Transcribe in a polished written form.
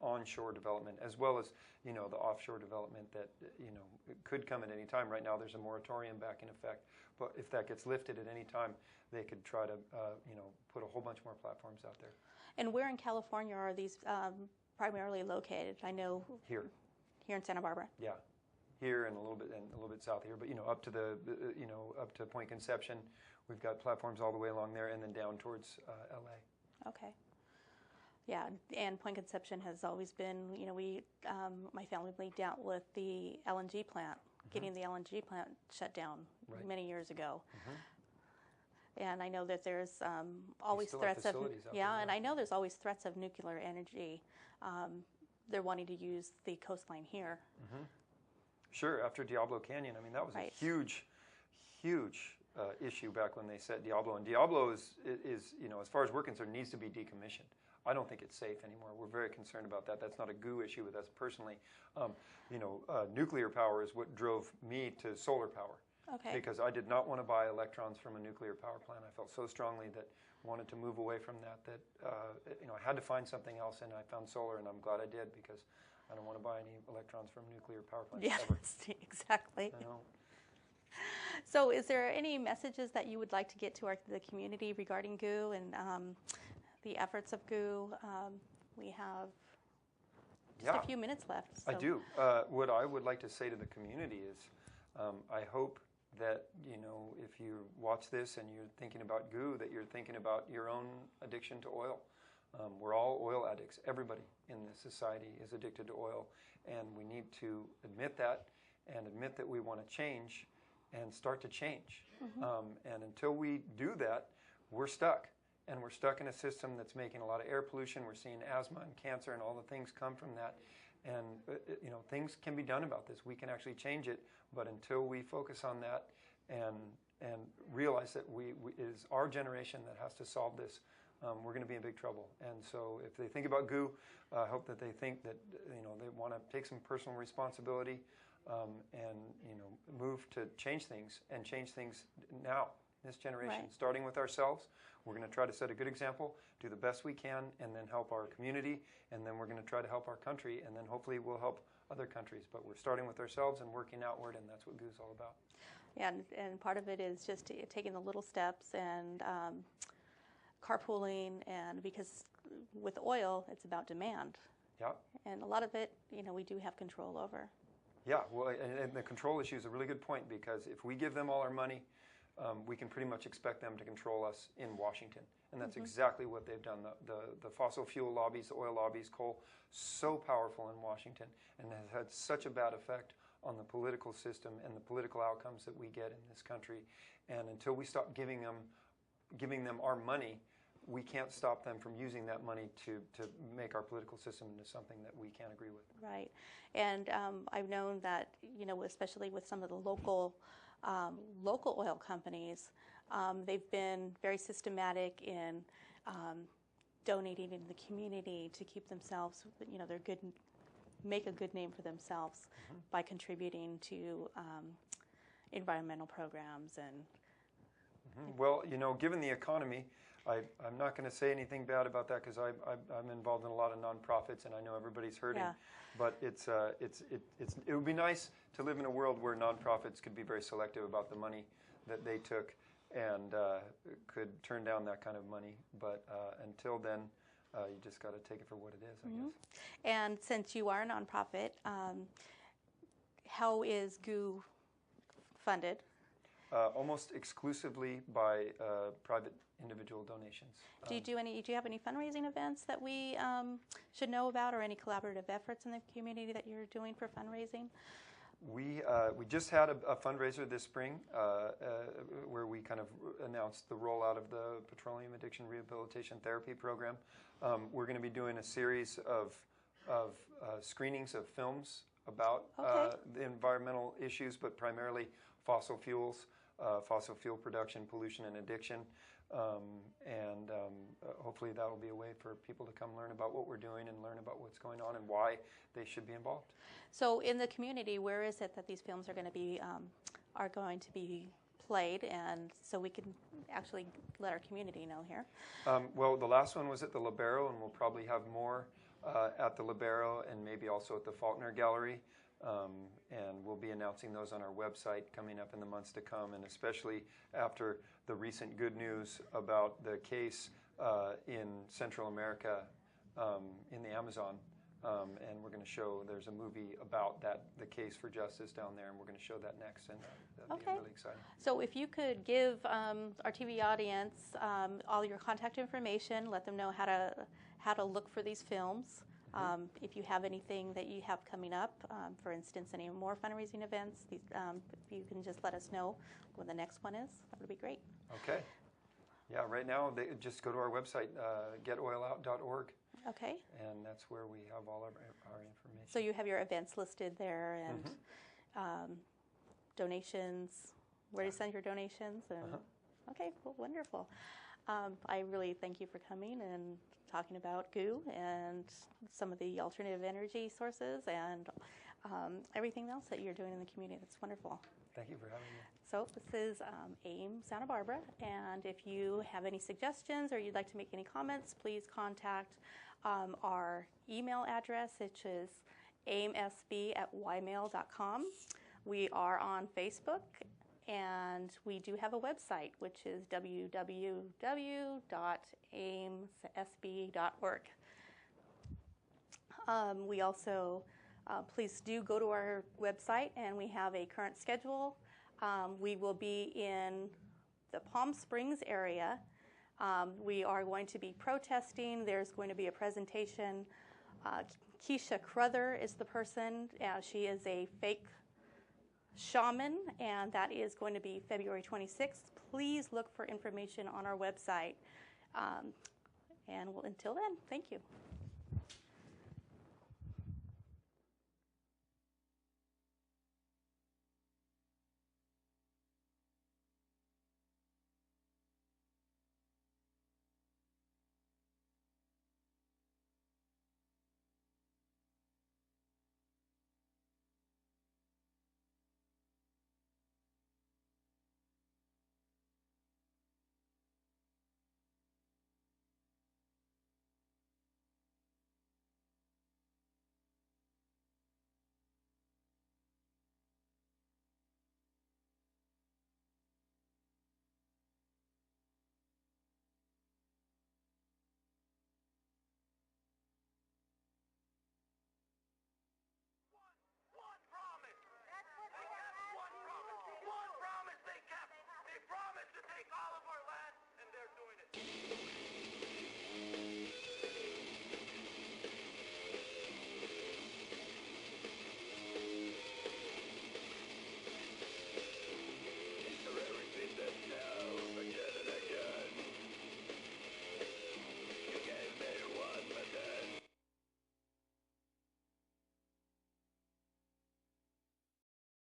onshore development, as well as, the offshore development that, could come at any time. Right now there's a moratorium back in effect, but if that gets lifted at any time, they could try to, put a whole bunch more platforms out there. And where in California are these primarily located? I know here in Santa Barbara. Yeah, here and a little bit south here, but up to up to Point Conception, we've got platforms all the way along there, and then down towards LA. Okay. Yeah, and Point Conception has always been, my family dealt with the LNG plant, getting the LNG plant shut down many years ago. And I know that there's always threats of, and I know there's always threats of nuclear energy. They're wanting to use the coastline here. Sure, after Diablo Canyon, I mean, that was a huge issue back when they set Diablo. And Diablo is, as far as we're concerned, needs to be decommissioned. I don't think it's safe anymore. We're very concerned about that. That's not a GOO issue with us personally. Nuclear power is what drove me to solar power. Okay. Because I did not want to buy electrons from a nuclear power plant. I felt so strongly that I wanted to move away from that I had to find something else, and I found solar, and I'm glad I did, because I don't want to buy any electrons from nuclear power plants ever. Exactly. I know. So is there any messages that you would like to get to the community regarding GOO and the efforts of GOO? We have just a few minutes left. So. I do. What I would like to say to the community is I hope that, if you watch this and you're thinking about GOO, that you're thinking about your own addiction to oil. We're all oil addicts. Everybody in this society is addicted to oil, and we need to admit that and admit that we want to change and start to change. And until we do that, we're stuck. And we're stuck in a system that's making a lot of air pollution. We're seeing asthma and cancer and all the things come from that. And, things can be done about this. We can actually change it. But until we focus on that and realize that it is our generation that has to solve this, we're going to be in big trouble. And so if they think about GOO, I hope that they think that, they want to take some personal responsibility and, move to change things now. This generation, starting with ourselves. We're going to try to set a good example, do the best we can, and then help our community, and then we're going to try to help our country, and then hopefully we'll help other countries. But we're starting with ourselves and working outward, and that's what GOO is all about. Yeah, and part of it is just taking the little steps and carpooling, and because with oil, it's about demand. Yeah. And a lot of it, we do have control over. Yeah, well, and the control issue is a really good point, because if we give them all our money, we can pretty much expect them to control us in Washington. And that's exactly what they've done. The fossil fuel lobbies, the oil lobbies, coal, so powerful in Washington, and has had such a bad effect on the political system and the political outcomes that we get in this country. And until we stop giving them our money, we can't stop them from using that money to make our political system into something that we can't agree with. Right. And I've known that, especially with some of the local oil companies, they've been very systematic in donating in the community to keep themselves, make a good name for themselves by contributing to environmental programs and. Well, given the economy, I'm not going to say anything bad about that, because I'm involved in a lot of nonprofits, and I know everybody's hurting. Yeah. But it would be nice to live in a world where nonprofits could be very selective about the money that they took, and could turn down that kind of money. But until then, you just got to take it for what it is, I guess. And since you are a nonprofit, how is GOO funded? Almost exclusively by private individual donations. Do you have any fundraising events that we should know about, or any collaborative efforts in the community that you're doing for fundraising? We just had a fundraiser this spring where we kind of announced the rollout of the Petroleum Addiction Rehabilitation Therapy Program. We're going to be doing a series of screenings of films about the environmental issues, but primarily fossil fuels, fossil fuel production, pollution, and addiction. Hopefully that will be a way for people to come learn about what we're doing and learn about what's going on and why they should be involved. So in the community, where is it that these films are going to be played, and so we can actually let our community know here? Well, the last one was at the Libero, and we'll probably have more at the Libero and maybe also at the Faulkner Gallery. And we'll be announcing those on our website coming up in the months to come, and especially after the recent good news about the case in Central America in the Amazon. And we're going to show, there's a movie about the case for justice down there, and we're going to show that next, and that'll be really exciting. So if you could give our TV audience all your contact information, let them know how to look for these films. If you have anything that you have coming up, for instance, any more fundraising events, if you can just let us know when the next one is, that would be great. Okay. Yeah, right now, just go to our website, getoilout.org. Okay. And that's where we have all of our information. So you have your events listed there, and donations, where to send your donations. And okay, well, wonderful. I really thank you for coming and talking about goo and some of the alternative energy sources and everything else that you're doing in the community. That's wonderful. Thank you for having me. So this is AIM Santa Barbara, and if you have any suggestions or you'd like to make any comments, please contact our email address, which is aimsb@ymail.com. We are on Facebook, and we do have a website, which is www.aimsb.org. We also, please do go to our website, and we have a current schedule. We will be in the Palm Springs area. We are going to be protesting. There's going to be a presentation. Keisha Cruther is the person. She is a fake shaman, and that is going to be February 26th. Please look for information on our website. And until then, thank you.